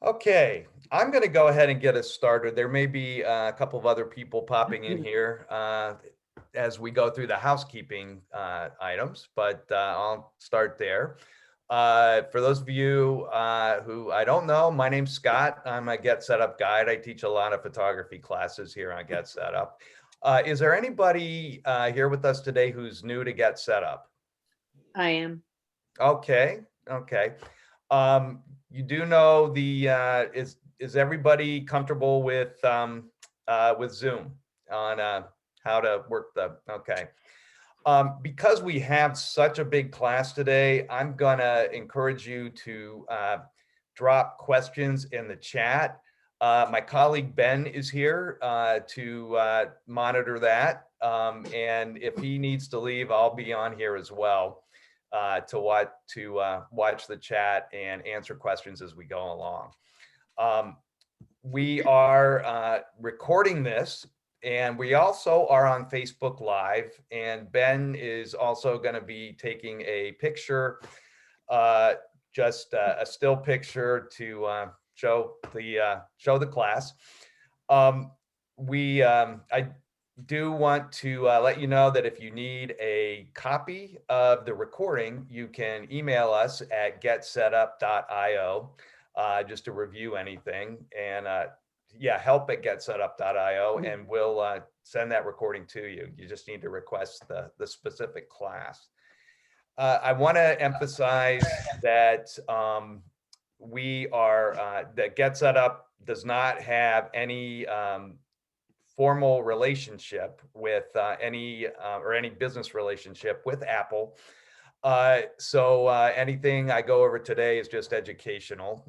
Okay, I'm going to go ahead and get us started. There may be a couple of other people popping in here as we go through the housekeeping items, but I'll start there. For those of you who I don't know, my name's Scott. I'm a Get Setup guide. I teach a lot of photography classes here on Get Setup. Is there anybody here with us today who's new to Get Setup? I am. Okay, okay. You do know the is everybody comfortable with Zoom on how to work the okay. Because we have such a big class today, I'm gonna encourage you to drop questions in the chat. My colleague Ben is here to monitor that. And if he needs to leave, I'll be on here as well to watch the chat and answer questions as we go along. We are recording this, and we also are on Facebook Live, and Ben is also going to be taking a picture, just a still picture to show the class. I do want to let you know that if you need a copy of the recording, you can email us at getsetup.io just to review anything. And yeah, help@getsetup.io, and we'll send that recording to you. You just need to request the specific class. I want to emphasize that that GetSetup does not have any formal relationship with any business relationship with Apple. So anything I go over today is just educational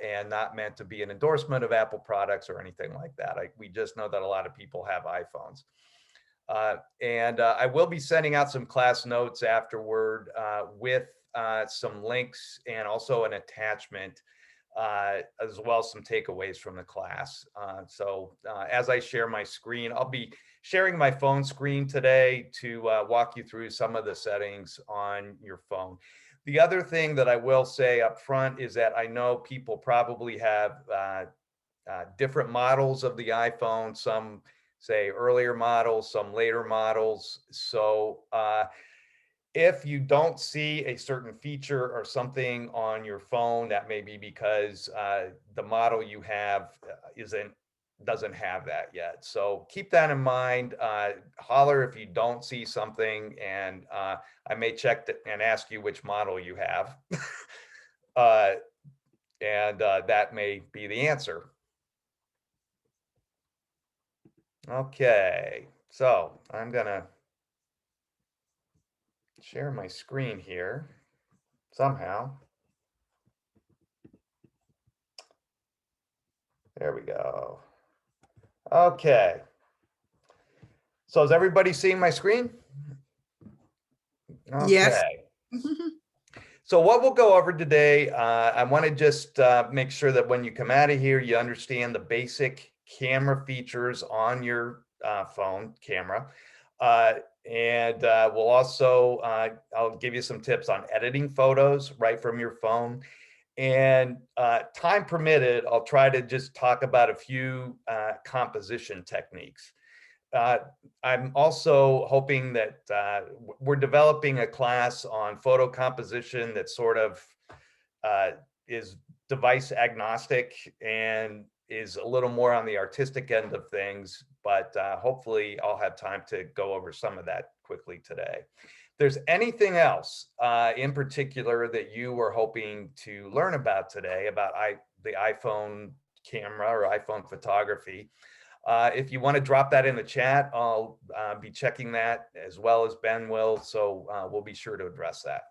and not meant to be an endorsement of Apple products or anything like that. We just know that a lot of people have iPhones. And I will be sending out some class notes afterward with some links and also an attachment as well as some takeaways from the class. So as I share my screen, I'll be sharing my phone screen today to walk you through some of the settings on your phone. The other thing that I will say up front is that I know people probably have different models of the iPhone, some say earlier models, some later models. So if you don't see a certain feature or something on your phone, that may be because the model you have doesn't have that yet. So keep that in mind. Holler if you don't see something, and I may check and ask you which model you have. And that may be the answer. Okay, so I'm gonna share my screen here somehow. There we go. Okay. So is everybody seeing my screen? Yes. Okay. So what we'll go over today, I want to just make sure that when you come out of here, you understand the basic camera features on your phone camera. And we'll also, I'll give you some tips on editing photos right from your phone. And time permitted, I'll try to just talk about a few composition techniques. I'm also hoping that we're developing a class on photo composition that sort of is device agnostic and is a little more on the artistic end of things, but hopefully I'll have time to go over some of that quickly today. If there's anything else in particular that you were hoping to learn about today about the iPhone camera or iPhone photography, if you want to drop that in the chat, I'll be checking that as well as Ben will. So we'll be sure to address that.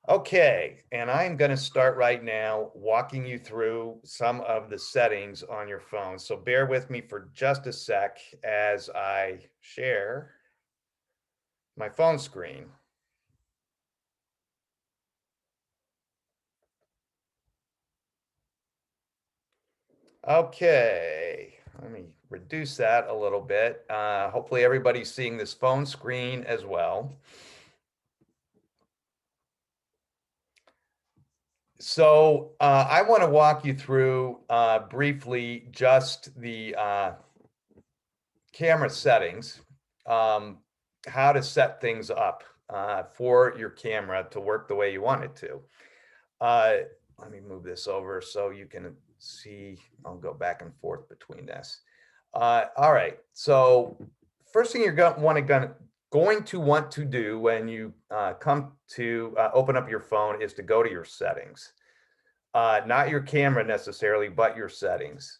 Okay, and I'm going to start right now walking you through some of the settings on your phone. So bear with me for just a sec as I share my phone screen. Okay, let me reduce that a little bit. Hopefully everybody's seeing this phone screen as well. So I want to walk you through briefly just the camera settings, how to set things up for your camera to work the way you want it to. Uh, Let me move this over so you can see. I'll go back and forth between this. All right. So first thing you're going to want to do when you come to open up your phone is to go to your settings. Not your camera necessarily, but your settings.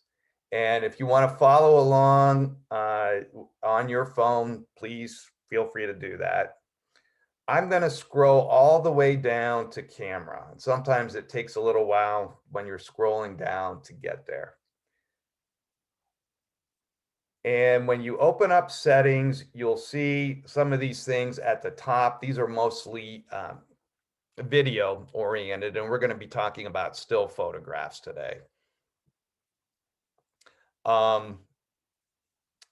And if you want to follow along on your phone, please feel free to do that. I'm going to scroll all the way down to camera. And sometimes it takes a little while when you're scrolling down to get there. And when you open up settings, you'll see some of these things at the top. These are mostly video oriented, and we're going to be talking about still photographs today.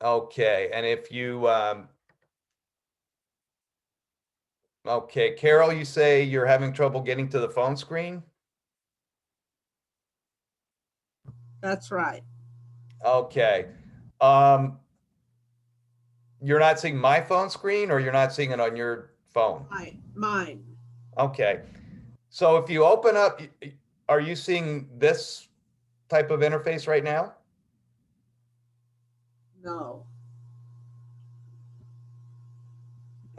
Okay, and if you, okay, Carol, you say you're having trouble getting to the phone screen? That's right. Okay. You're not seeing my phone screen, or you're not seeing it on your phone? Mine. Okay. So if you open up, are you seeing this type of interface right now? No.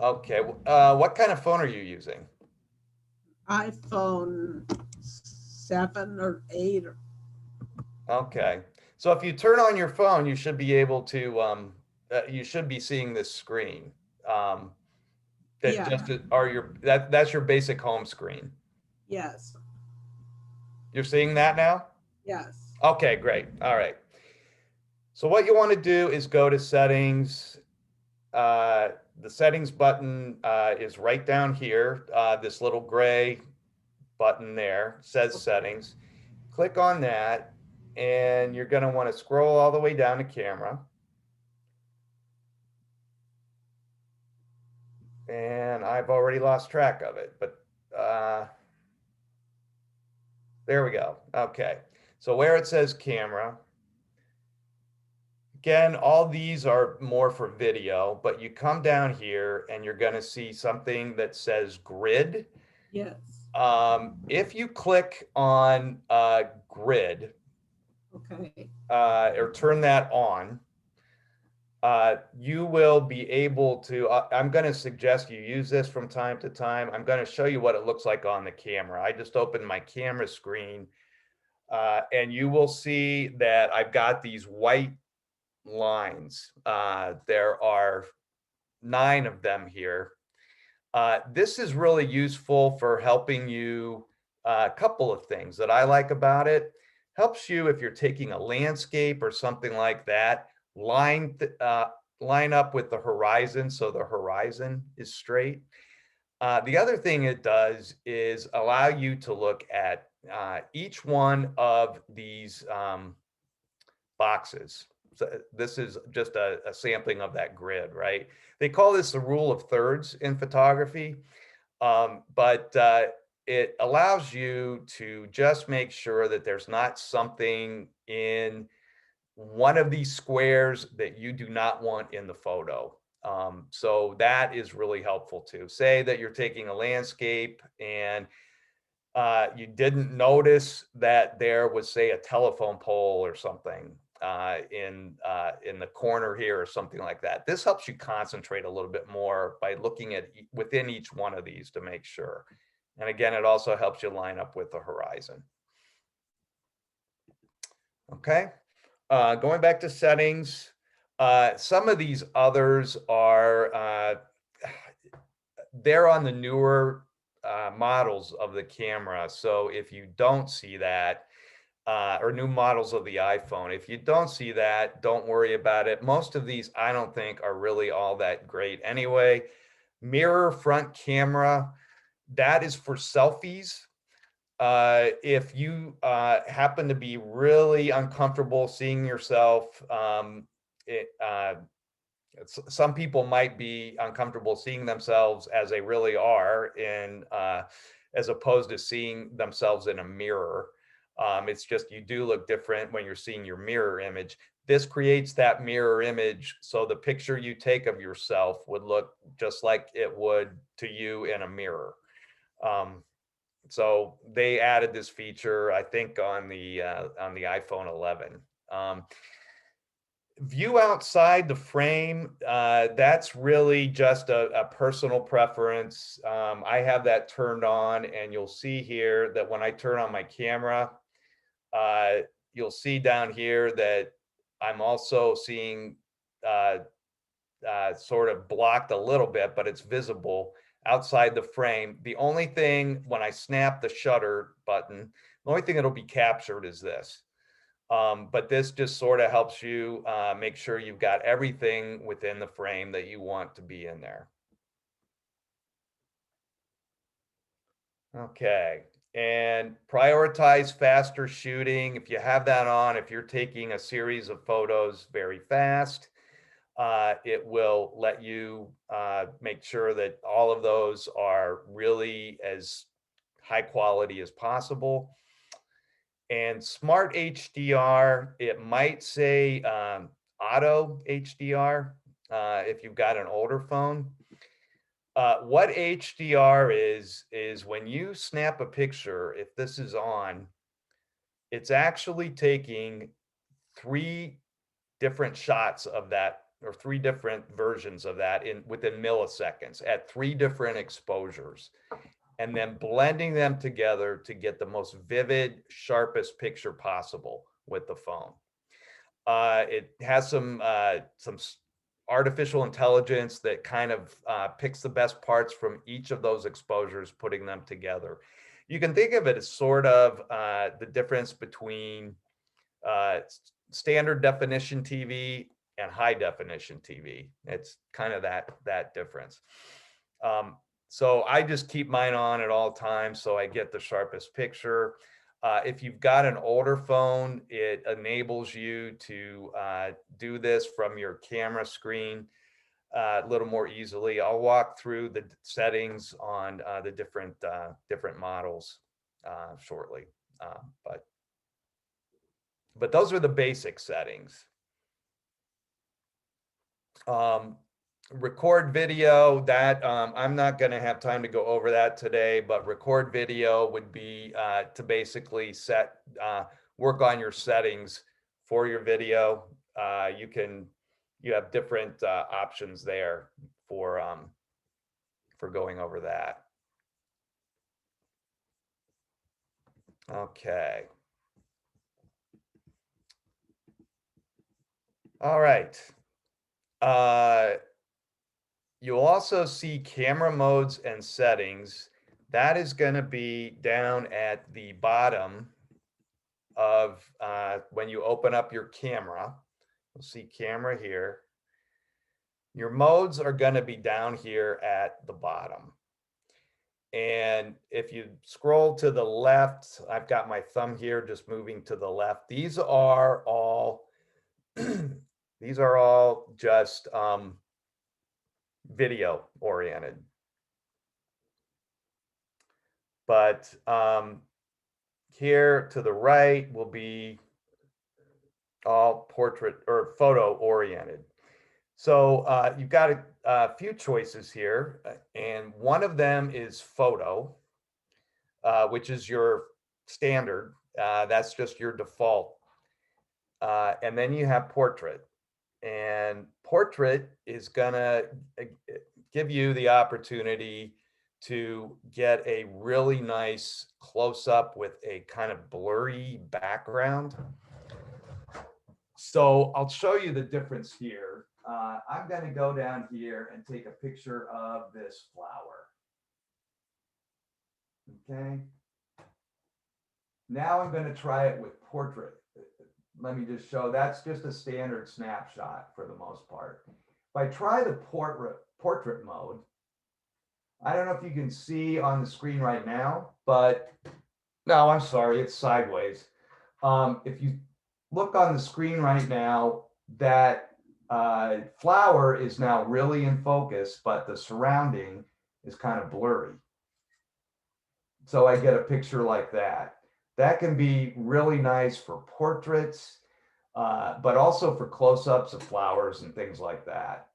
Okay. What kind of phone are you using? iPhone 7 or 8. Okay. So if you turn on your phone, you should be able to, you should be seeing this screen. Um, that Yeah. just are your, that's your basic home screen. Yes. You're seeing that now? Yes. Okay, great. All right. So what you want to do is go to settings. The settings button is right down here. This little gray button there says settings. Click on that, and you're going to want to scroll all the way down to camera. And I've already lost track of it, but there we go. Okay. So where it says camera, again, all these are more for video, but you come down here and you're going to see something that says grid. Yes. If you click on grid Okay. or turn that on, you will be able to, I'm going to suggest you use this from time to time. I'm going to show you what it looks like on the camera. I just opened my camera screen and you will see that I've got these white lines. There are 9 of them here. This is really useful for helping you. A couple of things that I like about it: helps you if you're taking a landscape or something like that, line up with the horizon so the horizon is straight. The other thing it does is allow you to look at each one of these boxes. So this is just a sampling of that grid, right? They call this the rule of thirds in photography, but it allows you to just make sure that there's not something in one of these squares that you do not want in the photo. So that is really helpful too. Say that you're taking a landscape and you didn't notice that there was, say, a telephone pole or something in the corner here or something like that. This helps you concentrate a little bit more by looking at within each one of these to make sure. And again, it also helps you line up with the horizon. Okay, going back to settings, some of these others are they're on the newer models of the camera. So if you don't see that, or new models of the iPhone, if you don't see that, don't worry about it. Most of these, I don't think, are really all that great anyway. Mirror front camera, that is for selfies. If you happen to be really uncomfortable seeing yourself, some people might be uncomfortable seeing themselves as they really are in as opposed to seeing themselves in a mirror. It's just you do look different when you're seeing your mirror image. This creates that mirror image, so the picture you take of yourself would look just like it would to you in a mirror. Um, so they added this feature, I think, on the iPhone 11. View outside the frame, that's really just a personal preference. I have that turned on, and you'll see here that when I turn on my camera, uh, you'll see down here that I'm also seeing uh, sort of blocked a little bit, but it's visible outside the frame. The only thing when I snap the shutter button, the only thing that'll be captured is this. But this just sort of helps you make sure you've got everything within the frame that you want to be in there. Okay. And prioritize faster shooting. If you have that on, if you're taking a series of photos very fast, it will let you make sure that all of those are really as high quality as possible. And smart HDR, it might say auto HDR if you've got an older phone. What HDR is when you snap a picture, if this is on, it's actually taking three different shots of that, or three different versions of that in within milliseconds at three different exposures, and then blending them together to get the most vivid, sharpest picture possible with the phone. It has some artificial intelligence that kind of picks the best parts from each of those exposures, putting them together. You can think of it as sort of the difference between uh, standard definition TV and high definition TV. It's kind of that difference. Um, so I just keep mine on at all times so I get the sharpest picture. If you've got an older phone, it enables you to do this from your camera screen a little more easily. I'll walk through the settings on the different models shortly, uh, but but those are the basic settings. Um, record video, that I'm not going to have time to go over that today, but record video would be to basically work on your settings for your video. You have different options there for going over that. Okay. All right. Uh, You'll also see camera modes and settings. That is going to be down at the bottom of when you open up your camera. You'll see camera here. Your modes are going to be down here at the bottom. And if you scroll to the left, I've got my thumb here just moving to the left. These are all these are all just video oriented. But here to the right will be all portrait or photo oriented. So you've got a few choices here, and one of them is photo, which is your standard. That's just your default. And then you have portrait. And portrait is going to give you the opportunity to get a really nice close up with a kind of blurry background. So I'll show you the difference here. I'm going to go down here and take a picture of this flower. Okay. Now I'm going to try it with portrait. Let me just show, that's just a standard snapshot for the most part. If I try the portrait mode, I don't know if you can see on the screen right now, but no, I'm sorry, it's sideways. If you look on the screen right now, that flower is now really in focus, but the surrounding is kind of blurry. So I get a picture like that. That can be really nice for portraits, but also for close-ups of flowers and things like that.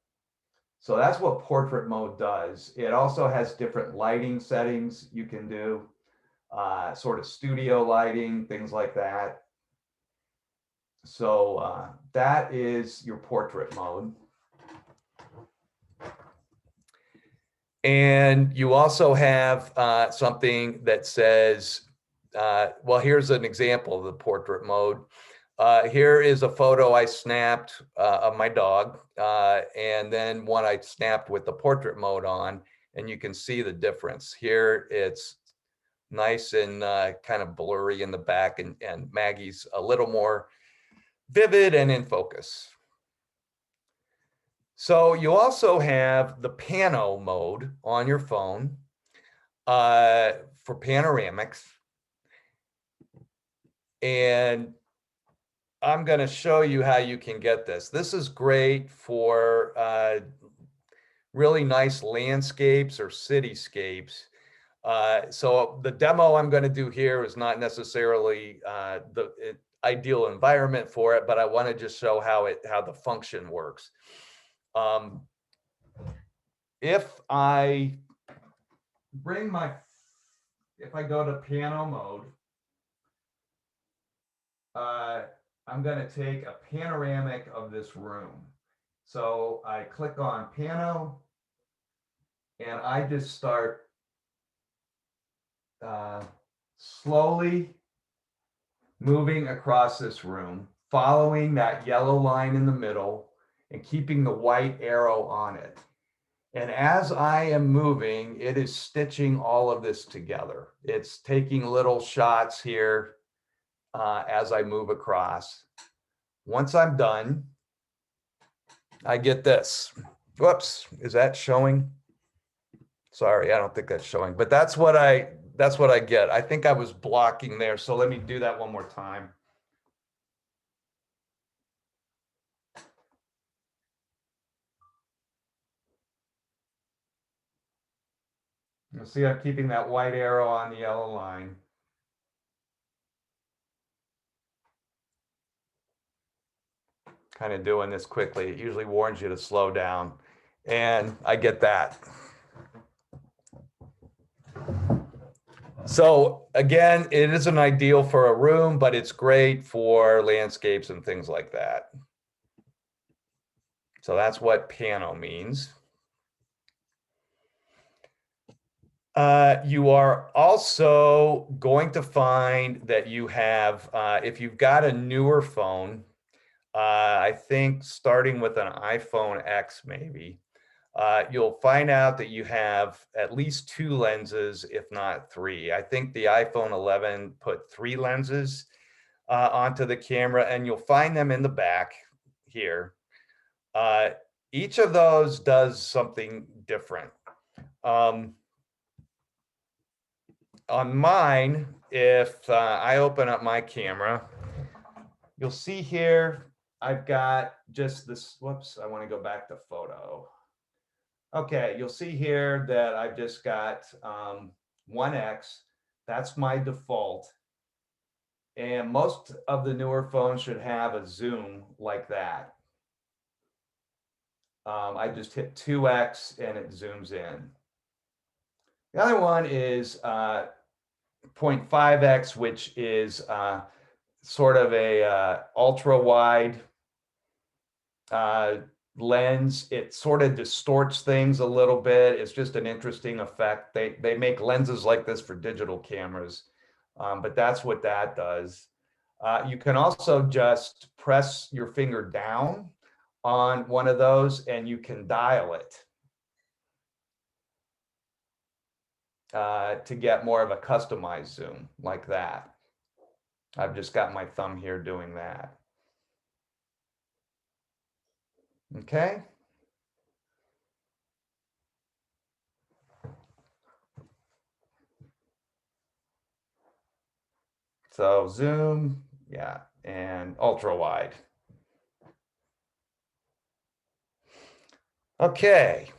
So that's what portrait mode does. It also has different lighting settings you can do, sort of studio lighting, things like that. So that is your portrait mode. And you also have something that says, well, here's an example of the portrait mode. Here is a photo I snapped of my dog, and then one I snapped with the portrait mode on, and you can see the difference. Here it's nice and kind of blurry in the back, and Maggie's a little more vivid and in focus. So you also have the pano mode on your phone for panoramics. And I'm going to show you how you can get this. This is great for really nice landscapes or cityscapes. So the demo I'm going to do here is not necessarily the ideal environment for it, but I want to just show how the function works. If I go to piano mode, I'm going to take a panoramic of this room. So I click on pano, and I just start slowly moving across this room, following that yellow line in the middle and keeping the white arrow on it. And as I am moving, it is stitching all of this together. It's taking little shots here as I move across. Once I'm done, I get this. Whoops, is that showing? Sorry, I don't think that's showing, but that's what I get. I think I was blocking there, so let me do that one more time. You'll see I'm keeping that white arrow on the yellow line. Kind of doing this quickly. It usually warns you to slow down, and I get that. So again, it isn't ideal for a room, but it's great for landscapes and things like that. So that's what pano means. You are also going to find that you have, if you've got a newer phone, I think starting with an iPhone X maybe, you'll find out that you have at least 2 lenses, if not 3. I think the iPhone 11 put 3 lenses onto the camera, and you'll find them in the back here. Each of those does something different. On mine, if I open up my camera, you'll see here, I've got just this, whoops, I want to go back to photo. Okay, you'll see here that I've just got 1X. That's my default. And most of the newer phones should have a zoom like that. I just hit 2X and it zooms in. The other one is 0.5X, which is sort of a ultra wide lens. It sort of distorts things a little bit. It's just an interesting effect. They make lenses like this for digital cameras, but that's what that does. You can also just press your finger down on one of those and you can dial it to get more of a customized zoom like that. I've just got my thumb here doing that. Okay. So zoom, yeah, and ultra wide. Okay.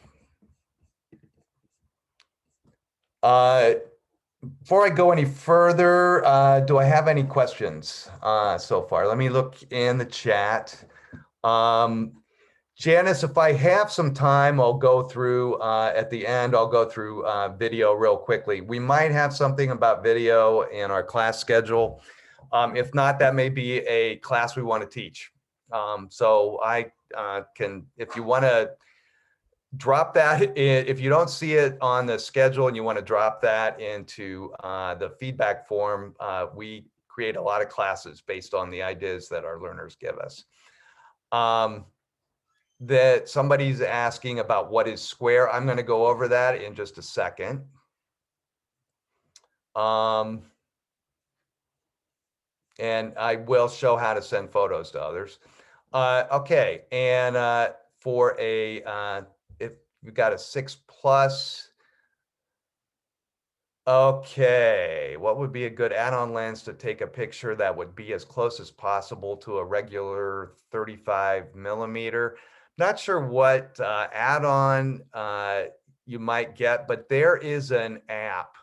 Before I go any further, do I have any questions so far? Let me look in the chat. Um, Janice, if I have some time, I'll go through at the end, I'll go through video real quickly. We might have something about video in our class schedule. If not, that may be a class we want to teach. So I can, if you want to drop that in, if you don't see it on the schedule and you want to drop that into the feedback form, we create a lot of classes based on the ideas that our learners give us. That somebody's asking about what is square. I'm going to go over that in just a second. And I will show how to send photos to others. Okay, and for a, if you've got a 6+, okay, what would be a good add-on lens to take a picture that would be as close as possible to a regular 35mm? Not sure what add-on you might get, but there is an app.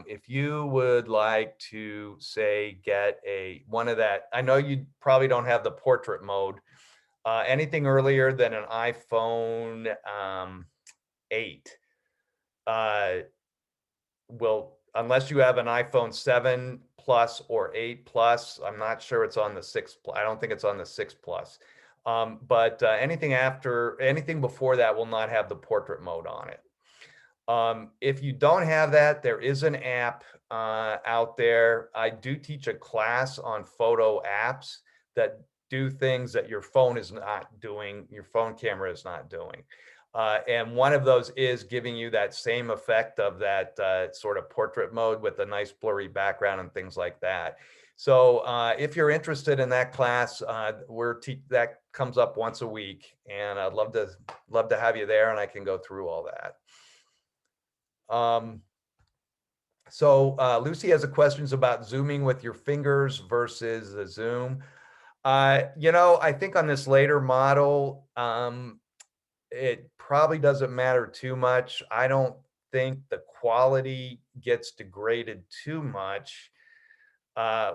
If you would like to, say, get one of that, I know you probably don't have the portrait mode. Anything earlier than an iPhone 8 will, unless you have an iPhone 7 Plus or 8 Plus, I'm not sure it's on the 6 Plus. I don't think it's on the 6 Plus. But anything before that will not have the portrait mode on it. If you don't have that, there is an app out there. I do teach a class on photo apps that do things that your phone is not doing, your phone camera is not doing. And one of those is giving you that same effect of that sort of portrait mode with a nice blurry background and things like that. So if you're interested in that class, that comes up once a week, and I'd love to have you there, and I can go through all that. So Lucy has a questions about zooming with your fingers versus the zoom. I think on this later model, it probably doesn't matter too much. I don't think the quality gets degraded too much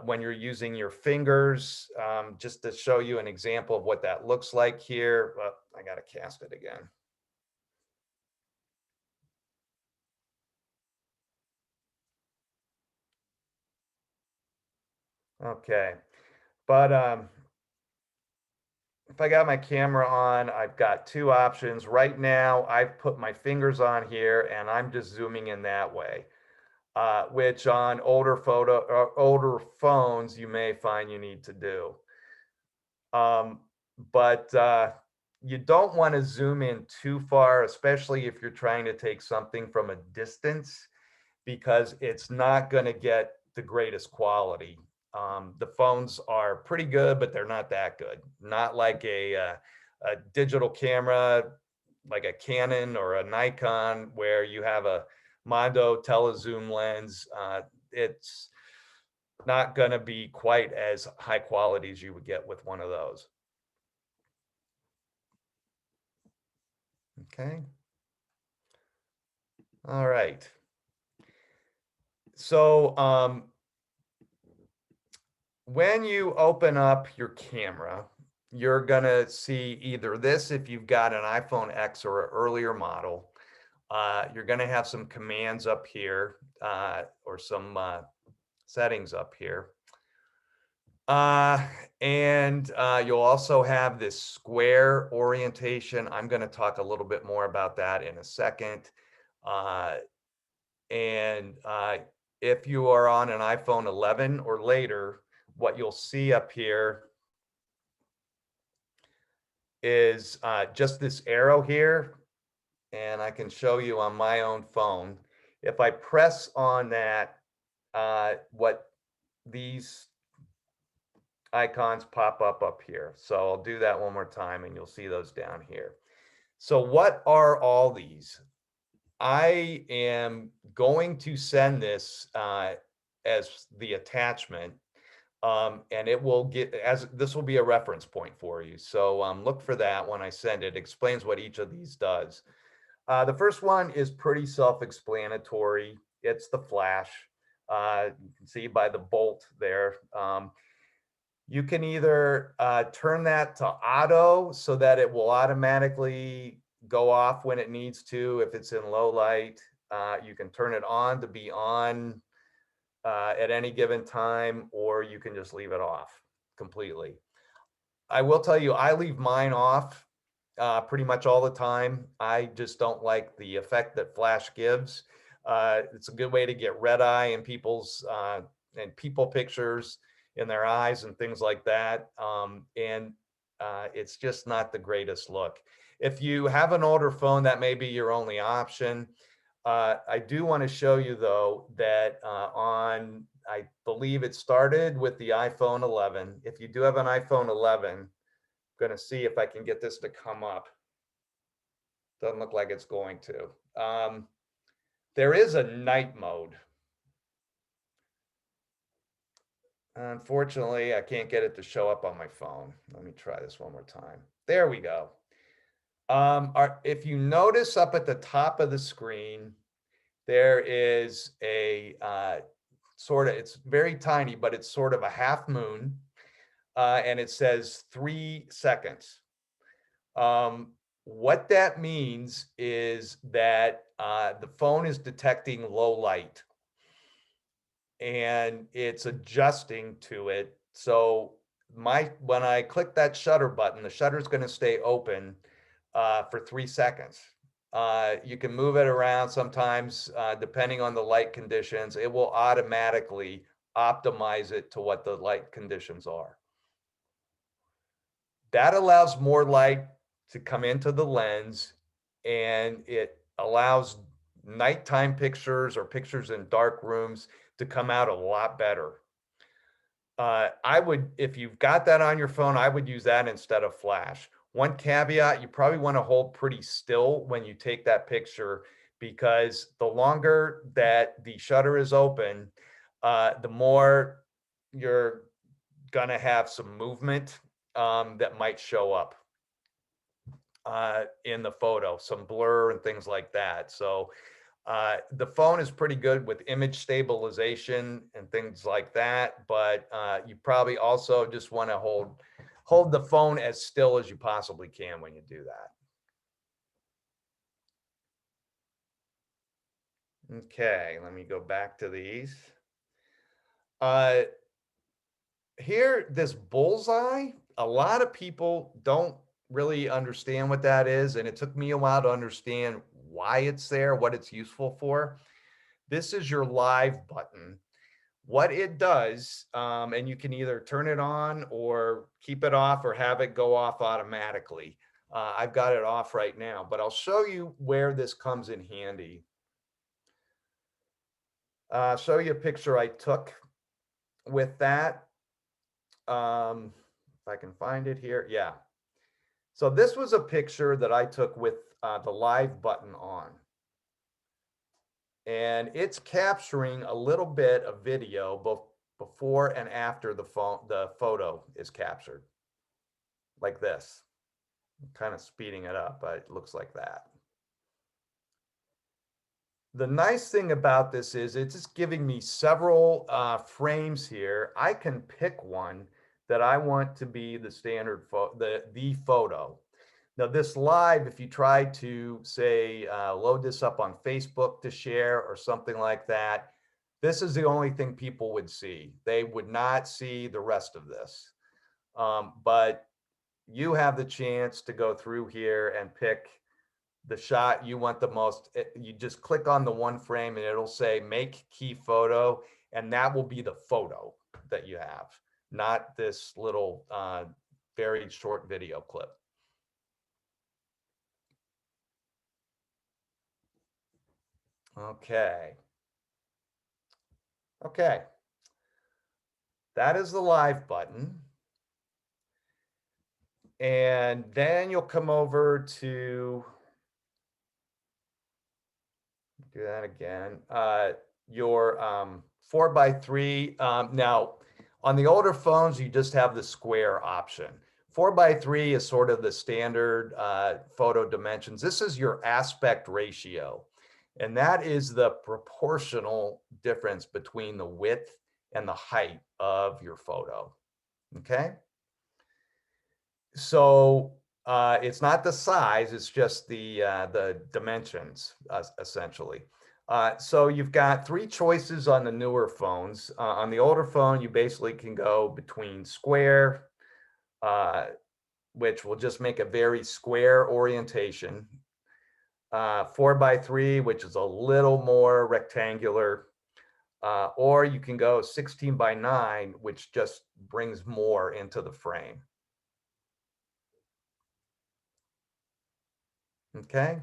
when you're using your fingers. Just to show you an example of what that looks like here. I got to cast it again. Okay, but if I got my camera on, I've got two options. Right now, I've put my fingers on here and I'm just zooming in that way, which on older phones, you may find you need to do. But you don't want to zoom in too far, especially if you're trying to take something from a distance, because it's not going to get the greatest quality. The phones are pretty good, but they're not that good. Not like a digital camera, like a Canon or a Nikon, where you have a Mondo telezoom lens. It's not going to be quite as high quality as you would get with one of those. Okay. All right. So when you open up your camera, you're going to see either this if you've got an iPhone X or an earlier model. You're going to have some commands up here or some settings up here. And you'll also have this square orientation. I'm going to talk a little bit more about that in a second. And if you are on an iPhone 11 or later, what you'll see up here is just this arrow here. And I can show you on my own phone. If I press on that, what these icons pop up here. So I'll do that one more time and you'll see those down here. So what are all these? I am going to send this as the attachment, and it will this will be a reference point for you. So look for that when I send it. It explains what each of these does. The first one is pretty self-explanatory. It's the flash. You can see by the bolt there. You can either turn that to auto so that it will automatically go off when it needs to if it's in low light. You can turn it on to be on at any given time, or you can just leave it off completely. I will tell you, I leave mine off pretty much all the time. I just don't like the effect that flash gives. It's a good way to get red eye in people's and people pictures in their eyes and things like that. And it's just not the greatest look. If you have an older phone, that may be your only option. I do want to show you though that I believe it started with the iPhone 11. If you do have an iPhone 11, I'm going to see if I can get this to come up. Doesn't look like it's going to. There is a night mode. Unfortunately, I can't get it to show up on my phone. Let me try this one more time. There we go. If you notice up at the top of the screen, there is a sort of, it's very tiny, but it's sort of a half moon, and it says 3 seconds. What that means is that the phone is detecting low light and it's adjusting to it. So when I click that shutter button, the shutter is going to stay open for 3 seconds. You can move it around sometimes, depending on the light conditions. It will automatically optimize it to what the light conditions are. That allows more light to come into the lens, and it allows nighttime pictures or pictures in dark rooms to come out a lot better. I would, if you've got that on your phone, I would use that instead of flash. One caveat, you probably want to hold pretty still when you take that picture, because the longer that the shutter is open, the more you're going to have some movement that might show up in the photo, some blur and things like that. So the phone is pretty good with image stabilization and things like that, but you probably also just want to hold the phone as still as you possibly can when you do that. Okay, let me go back to these. Here, this bullseye, a lot of people don't really understand what that is, and it took me a while to understand why it's there, what it's useful for. This is your live button. What it does, and you can either turn it on or keep it off or have it go off automatically. I've got it off right now, but I'll show you where this comes in handy. Show you a picture I took with that. If I can find it here. Yeah. So this was a picture that I took with the live button on. And it's capturing a little bit of video both before and after the photo is captured, like this. I'm kind of speeding it up, but it looks like that. The nice thing about this is it's just giving me several frames here. I can pick one that I want to be the standard the photo. Now this live, if you try to say load this up on Facebook to share or something like that, this is the only thing people would see. They would not see the rest of this. But you have the chance to go through here and pick the shot you want the most. You just click on the one frame and it'll say make key photo, and that will be the photo that you have, not this little very short video clip. Okay. Okay. That is the live button. And then you'll come over to do that again. Your 4x3. Now, on the older phones, you just have the square option. 4x3 is sort of the standard photo dimensions. This is your aspect ratio. And that is the proportional difference between the width and the height of your photo. Okay. So it's not the size, it's just the dimensions, essentially. So you've got three choices on the newer phones. On the older phone, you basically can go between square, uh, which will just make a very square orientation, 4:3, which is a little more rectangular, or you can go 16:9, which just brings more into the frame. Okay.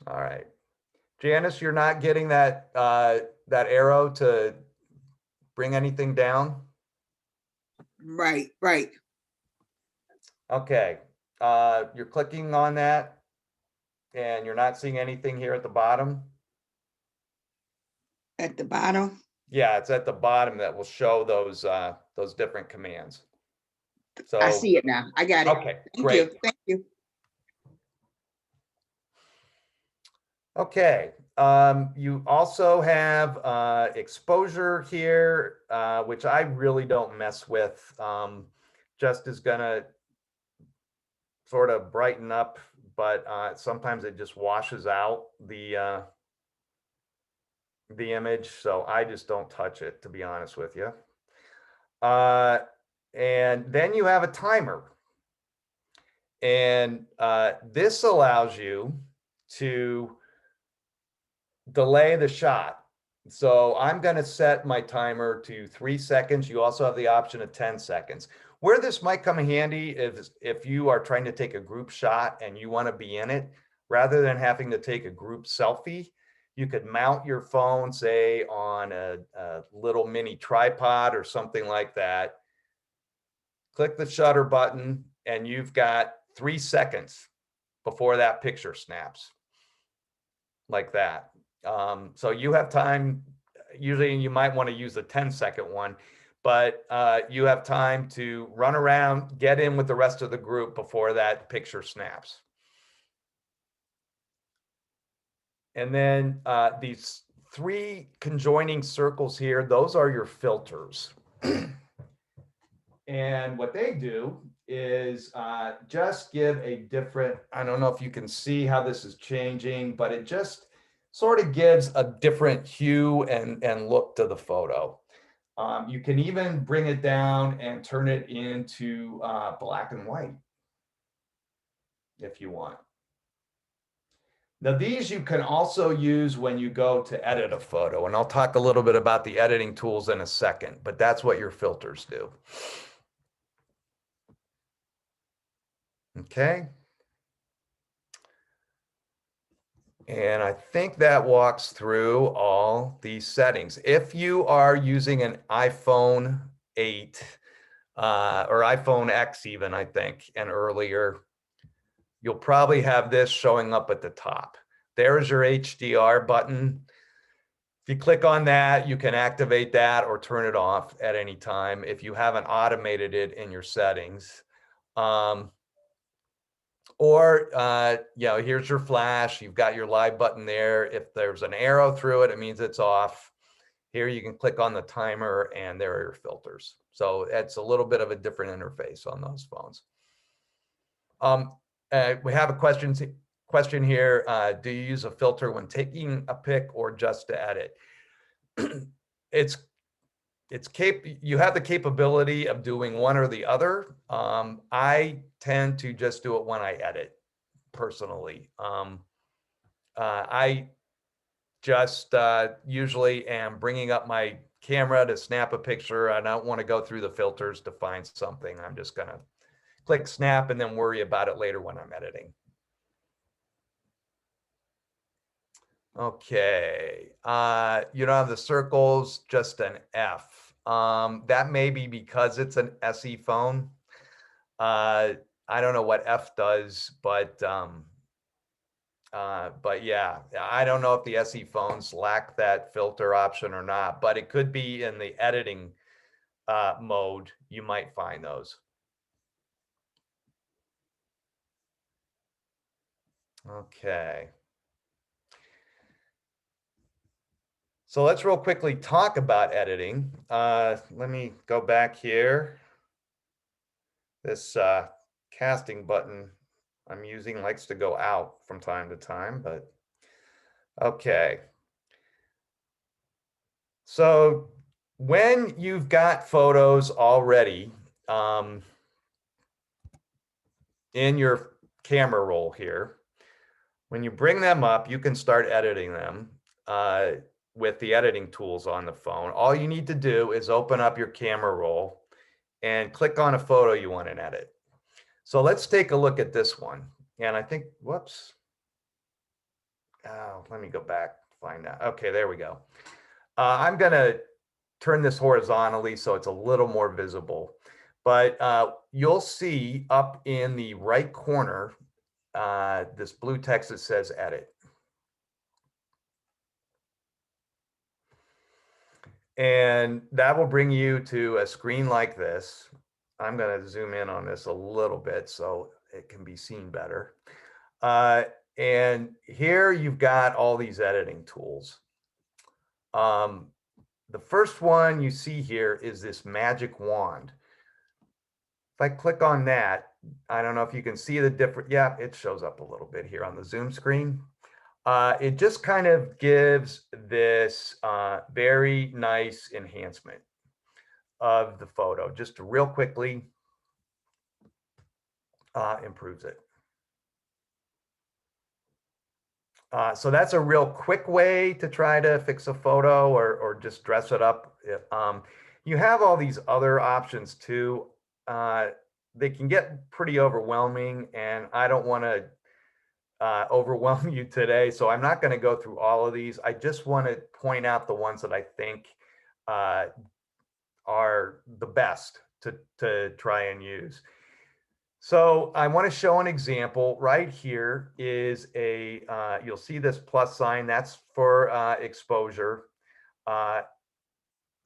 All right. Janice, you're not getting that arrow to bring anything down? Right, right. Okay. You're clicking on that and you're not seeing anything here at the bottom? At the bottom. Yeah, it's at the bottom that will show those different commands. I So, see it now. I got it. okay, Thank great. you. Thank you. Okay. You also have exposure here, which I really don't mess with. Just is gonna sort of brighten up, but sometimes it just washes out the image, so I just don't touch it, to be honest with you. And then you have a timer, and this allows you to delay the shot. So I'm going to set my timer to 3 seconds. You also have the option of 10 seconds. Where this might come in handy is if you are trying to take a group shot and you want to be in it, rather than having to take a group selfie, you could mount your phone, say, on a little mini tripod or something like that. Click the shutter button, and you've got 3 seconds before that picture snaps, like that. So you have time. Usually you might want to use the 10-second one, but you have time to run around, get in with the rest of the group before that picture snaps. And then these three conjoining circles here, those are your filters. And what they do is just give a different, I don't know if you can see how this is changing, but it just sort of gives a different hue and look to the photo. You can even bring it down and turn it into black and white if you want. Now, these you can also use when you go to edit a photo, and I'll talk a little bit about the editing tools in a second, but that's what your filters do. Okay. And I think that walks through all these settings. If you are using an iPhone 8 or iPhone X even, I think, and earlier, you'll probably have this showing up at the top. There's your HDR button. If you click on that, you can activate that or turn it off at any time if you haven't automated it in your settings. Or, here's your flash. You've got your live button there. If there's an arrow through it, it means it's off. Here you can click on the timer and there are your filters. So it's a little bit of a different interface on those phones. We have a question here. Do you use a filter when taking a pic or just to edit? You have the capability of doing one or the other. I tend to just do it when I edit, personally. I just usually am bringing up my camera to snap a picture. I don't want to go through the filters to find something. I'm just going to click snap and then worry about it later when I'm editing. Okay. You don't have the circles, just an F. That may be because it's an SE phone. I don't know what F does, but yeah, I don't know if the SE phones lack that filter option or not, but it could be in the editing mode. You might find those. Okay. So let's real quickly talk about editing. Let me go back here. This casting button I'm using likes to go out from time to time, but okay. So when you've got photos already in your camera roll here, when you bring them up, you can start editing them with the editing tools on the phone. All you need to do is open up your camera roll and click on a photo you want to edit. So let's take a look at this one. And I think, whoops. Oh, let me go back, find out. Okay, there we go. I'm going to turn this horizontally so it's a little more visible. But you'll see up in the right corner, this blue text that says edit. And that will bring you to a screen like this. I'm going to zoom in on this a little bit so it can be seen better. And here you've got all these editing tools. The first one you see here is this magic wand. If I click on that, I don't know if you can see the different, yeah, it shows up a little bit here on the Zoom screen. It just kind of gives this very nice enhancement of the photo, just to real quickly improves it. So that's a real quick way to try to fix a photo or just dress it up. You have all these other options too. They can get pretty overwhelming, and I don't want to overwhelm you today, so I'm not going to go through all of these. I just want to point out the ones that I think are the best to try and use. So I want to show an example. Right here is a, you'll see this plus sign, that's for exposure.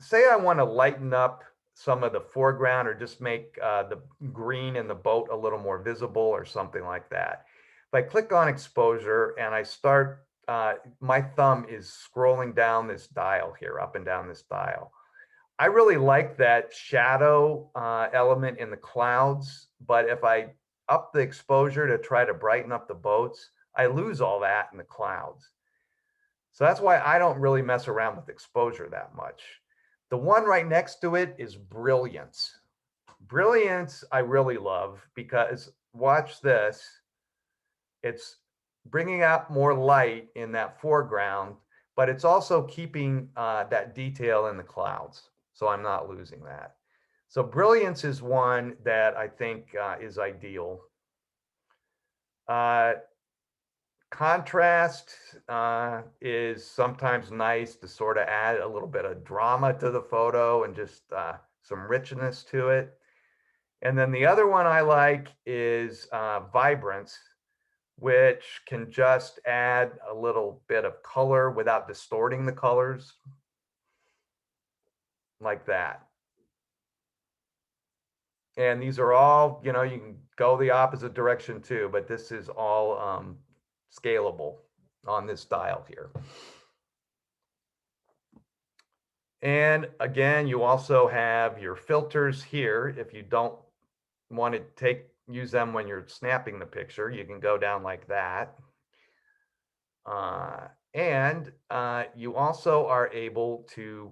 Say I want to lighten up some of the foreground or just make the green in the boat a little more visible or something like that. If I click on exposure and I start, my thumb is scrolling down this dial here, up and down this dial. I really like that shadow element in the clouds, but if I up the exposure to try to brighten up the boats, I lose all that in the clouds. So that's why I don't really mess around with exposure that much. The one right next to it is brilliance. Brilliance I really love because watch this. It's bringing out more light in that foreground, but it's also keeping that detail in the clouds. So I'm not losing that. So brilliance is one that I think is ideal. Contrast is sometimes nice to sort of add a little bit of drama to the photo and just some richness to it. And then the other one I like is vibrance, which can just add a little bit of color without distorting the colors, like that. And these are all, you know, you can go the opposite direction too, but this is all scalable on this dial here. And again, you also have your filters here. If you don't want to use them when you're snapping the picture, you can go down like that. And you also are able to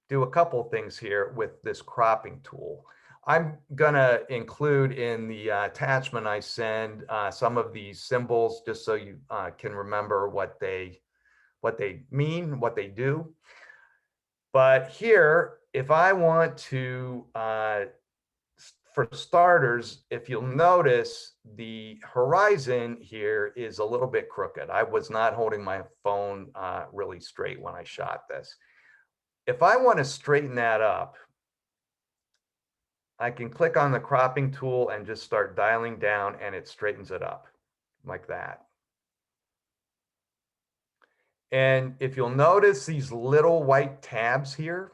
do a couple things here with this cropping tool. I'm gonna include in the attachment I send some of these symbols just so you can remember what they mean, what they do. But here, if I want to, for starters, if you'll notice, the horizon here is a little bit crooked. I was not holding my phone really straight when I shot this. If I want to straighten that up, I can click on the cropping tool and just start dialing down and it straightens it up like that. And if you'll notice these little white tabs here,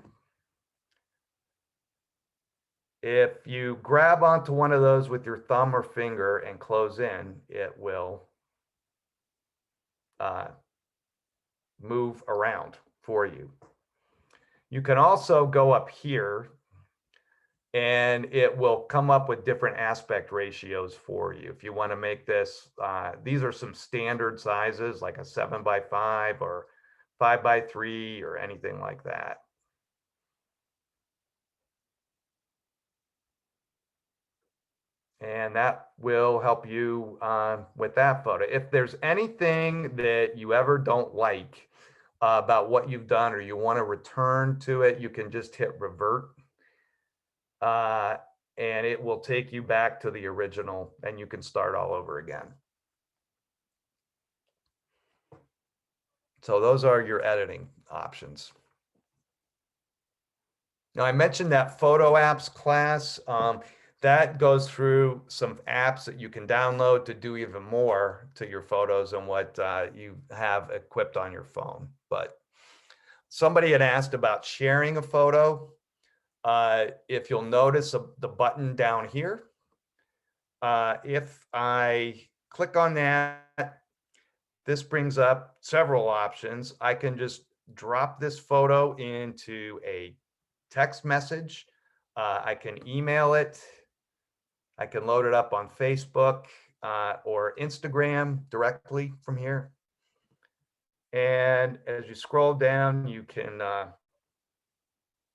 if you grab onto one of those with your thumb or finger and close in, it will move around for you. You can also go up here and it will come up with different aspect ratios for you. If you want to make this, these are some standard sizes like a 7x5 or 5x3 or anything like that. And that will help you with that photo. If there's anything that you ever don't like about what you've done or you want to return to it, you can just hit revert. And it will take you back to the original and you can start all over again. So those are your editing options. Now I mentioned that photo apps class. That goes through some apps that you can download to do even more to your photos than what you have equipped on your phone. But somebody had asked about sharing a photo. If you'll notice the button down here, if I click on that, this brings up several options. I can just drop this photo into a text message. I can email it. I can load it up on Facebook or Instagram directly from here. And as you scroll down, you can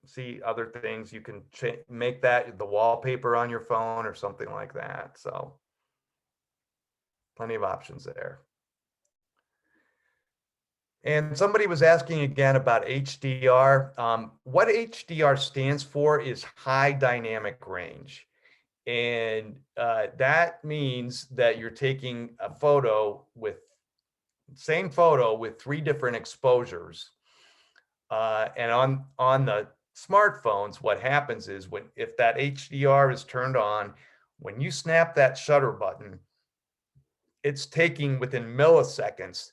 see other things. You can make that the wallpaper on your phone or something like that. So plenty of options there. And somebody was asking again about HDR. What HDR stands for is high dynamic range. And that means that you're taking a photo with same photo with 3 different exposures. And on the smartphones, what happens is if that HDR is turned on, when you snap that shutter button, it's taking within milliseconds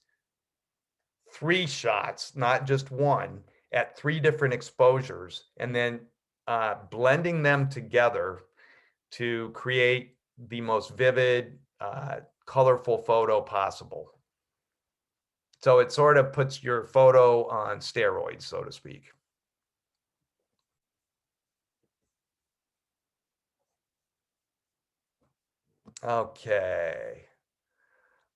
3 shots, not just one, at 3 different exposures, and then blending them together to create the most vivid, colorful photo possible. So it sort of puts your photo on steroids, so to speak. Okay.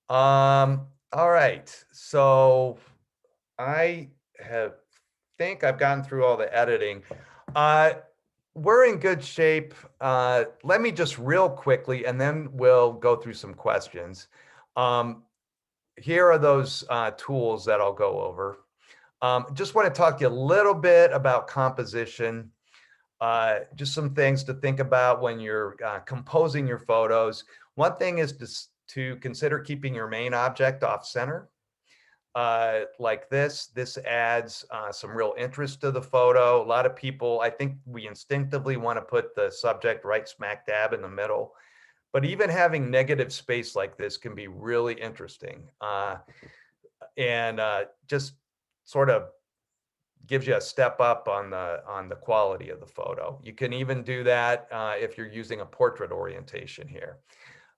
All right. So I think I've gotten through all the editing. We're in good shape. Let me just real quickly, and then we'll go through some questions. Here are those tools that I'll go over. Just want to talk to you a little bit about composition. Just some things to think about when you're composing your photos. One thing is to consider keeping your main object off center. Like this adds some real interest to the photo. A lot of people, I think we instinctively want to put the subject right smack dab in the middle, but even having negative space like this can be really interesting. And just sort of gives you a step up on the quality of the photo. You can even do that if you're using a portrait orientation here.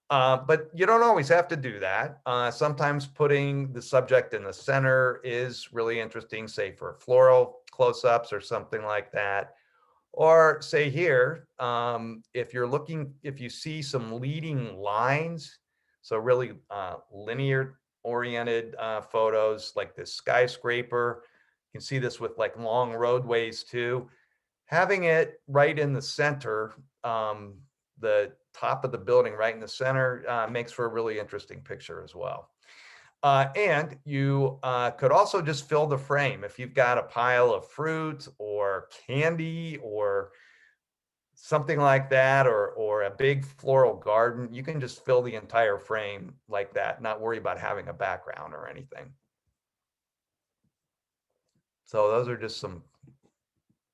But you don't always have to do that. Sometimes putting the subject in the center is really interesting, say for floral close-ups or something like that. Or say here, if you see some leading lines, so really linear oriented photos like this skyscraper, you can see this with like long roadways too. Having it right in the center, the top of the building right in the center makes for a really interesting picture as well. And you could also just fill the frame. If you've got a pile of fruit or candy or something like that, or a big floral garden, you can just fill the entire frame like that, not worry about having a background or anything. So those are just some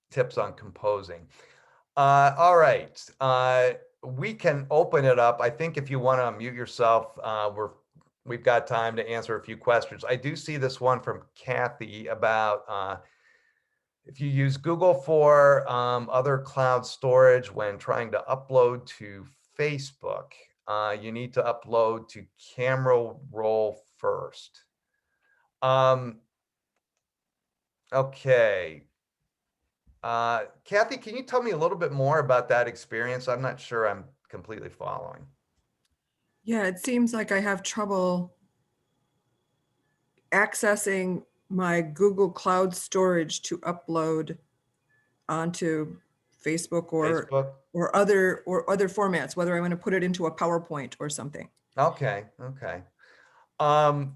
tips on composing. All right. We can open it up. I think if you want to unmute yourself, we've got time to answer a few questions. I do see this one from Kathy about if you use Google for other cloud storage when trying to upload to Facebook, you need to upload to Camera Roll first. Um, okay. Kathy, can you tell me a little bit more about that experience? I'm not sure I'm completely following. Yeah, it seems like I have trouble accessing my Google Cloud storage to upload onto Facebook Facebook? or other formats, whether I want to put it into a PowerPoint or something. Okay, okay. Um,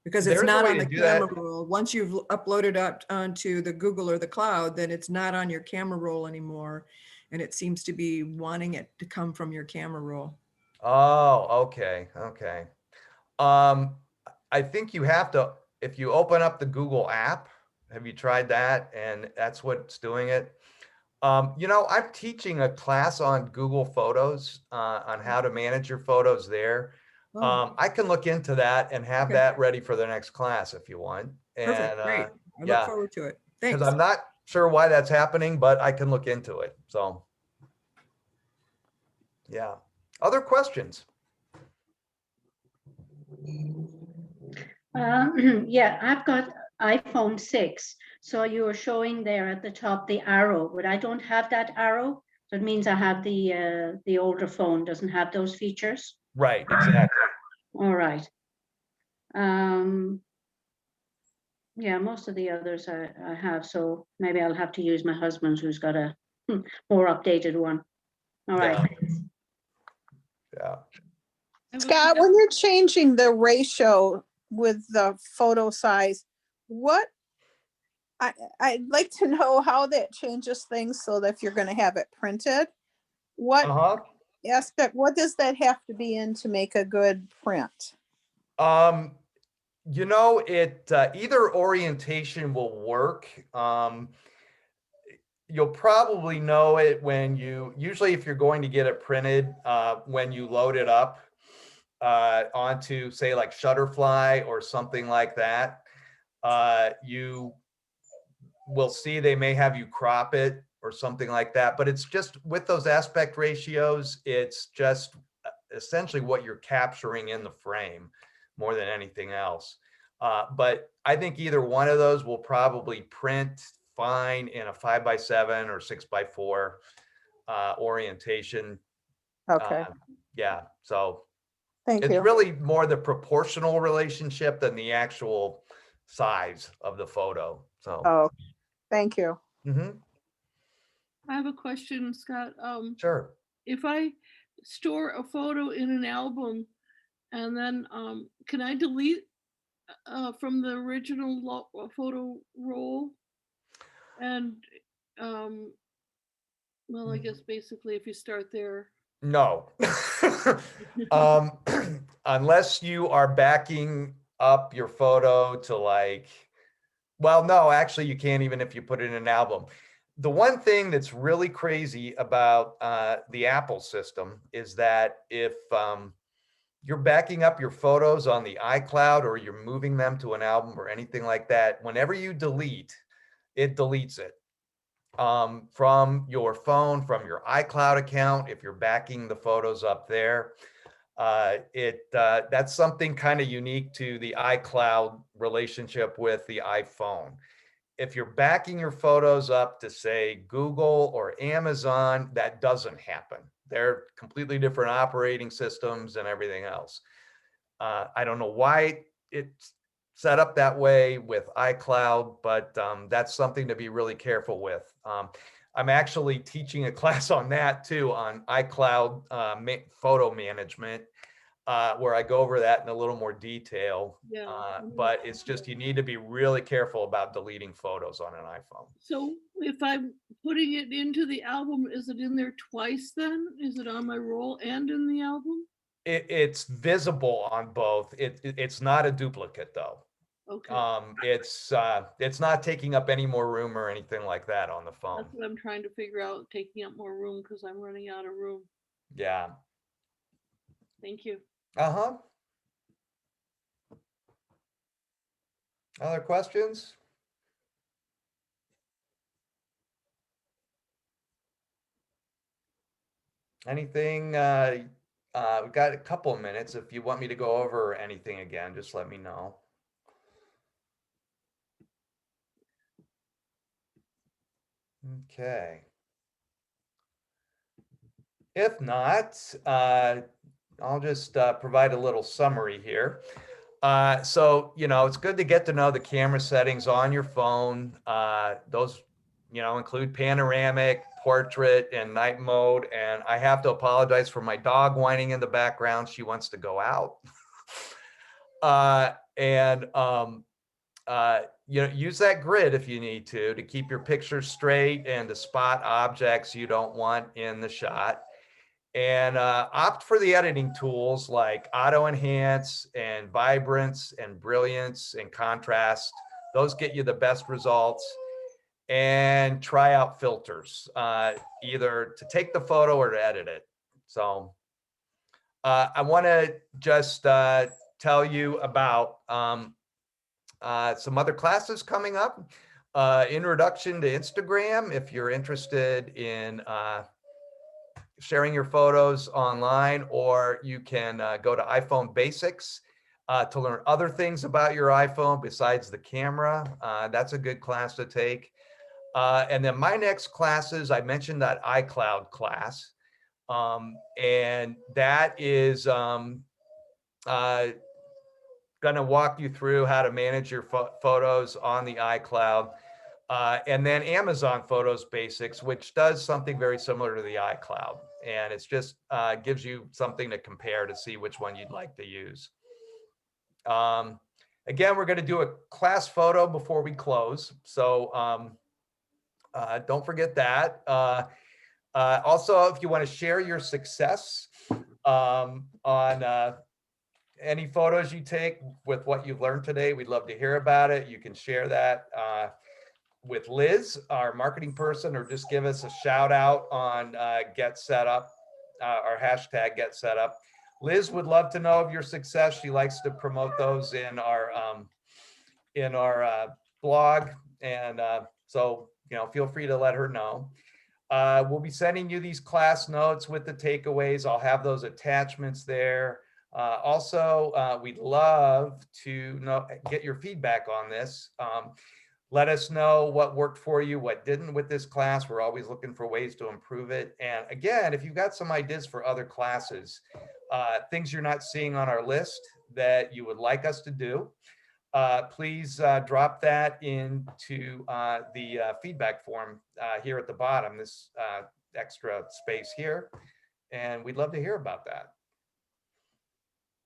Because it's there's a not way on to the do camera that. roll. Once you've uploaded up onto the Google or the cloud, then it's not on your camera roll anymore. And it seems to be wanting it to come from your camera roll. Oh, okay, okay. Um, I think you have to, if you open up the Google app, have you tried that? And that's what's doing it. You know, I'm teaching a class on Google Photos, on how to manage your photos there. Oh, I can look into that and have okay. that ready for the next class if you want. Perfect, And great. I look yeah, forward to it. because Thanks. I'm not sure why that's happening, but I can look into it. So, yeah. Other questions? Yeah, I've got iPhone 6. So you were showing there at the top the arrow, but I don't have that arrow. So it means I have the older phone doesn't have those features. Right, exactly. All right. Um, yeah, most of the others I have, so maybe I'll have to use my husband's who's got a more updated one. All right. Yeah. Scott, when you're changing the ratio with the photo size, what, I'd like to know how that changes things so that if you're gonna have it printed, what Uh-huh. aspect, what does that have to be in to make a good print? You know, it either orientation will work. You'll probably know it when you, usually if you're going to get it printed, when you load it up onto say like Shutterfly or something like that, you will see they may have you crop it or something like that. But it's just with those aspect ratios, it's just essentially what you're capturing in the frame more than anything else. But I think either one of those will probably print fine in a 5x7 or 6x4 orientation. Okay, Yeah, so thank it's you. really more the proportional relationship than the actual size of the photo. So, Oh, thank you. mhm, I have a question, Scott. sure. If I store a photo in an album and then can I delete from the original photo roll? And well, I guess basically if you start there. No. Um, unless you are backing up your photo to like, well, no, actually you can't even if you put it in an album. The one thing that's really crazy about the Apple system is that if you're backing up your photos on the iCloud or you're moving them to an album or anything like that, whenever you delete, it deletes it from your phone, from your iCloud account. If you're backing the photos up there, that's something kind of unique to the iCloud relationship with the iPhone. If you're backing your photos up to say Google or Amazon, that doesn't happen. They're completely different operating systems and everything else. I don't know why it's set up that way with iCloud, but that's something to be really careful with. I'm actually teaching a class on that too, on iCloud photo management, where I go over that in a little more detail. Yeah. But it's just, you need to be really careful about deleting photos on an iPhone. So if I'm putting it into the album, is it in there twice then? Is it on my roll and in the album? It's visible on both. It's not a duplicate though. Okay. It's not taking up any more room or anything like that on the phone. That's what I'm trying to figure out, taking up more room because I'm running out of room. Yeah. Thank you. Uh-huh. Other questions? Anything? We've got a couple of minutes. If you want me to go over anything again, just let me know. Okay. If not, I'll just provide a little summary here. So, it's good to get to know the camera settings on your phone. Those, include panoramic, portrait, and night mode. And I have to apologize for my dog whining in the background. She wants to go out. Use that grid if you need to keep your picture straight and to spot objects you don't want in the shot. And opt for the editing tools like auto enhance and vibrance and brilliance and contrast. Those get you the best results. And try out filters, either to take the photo or to edit it. So I want to just tell you about some other classes coming up. Introduction to Instagram, if you're interested in sharing your photos online, or you can go to iPhone Basics to learn other things about your iPhone besides the camera. That's a good class to take. And then my next classes, I mentioned that iCloud class, and that is going to walk you through how to manage your photos on the iCloud. And then Amazon Photos Basics, which does something very similar to the iCloud. And it's just gives you something to compare to see which one you'd like to use. Again, we're going to do a class photo before we close. So don't forget that. Also, if you want to share your success on any photos you take with what you've learned today, we'd love to hear about it. You can share that with Liz, our marketing person, or just give us a shout out on GetSetup, our hashtag GetSetup. Liz would love to know of your success. She likes to promote those in our blog, and so feel free to let her know. We'll be sending you these class notes with the takeaways. I'll have those attachments there. Also, we'd love to get your feedback on this. Let us know what worked for you, what didn't with this class. We're always looking for ways to improve it. And again, if you've got some ideas for other classes, things you're not seeing on our list that you would like us to do, please drop that into the feedback form here at the bottom, this extra space here. And we'd love to hear about that.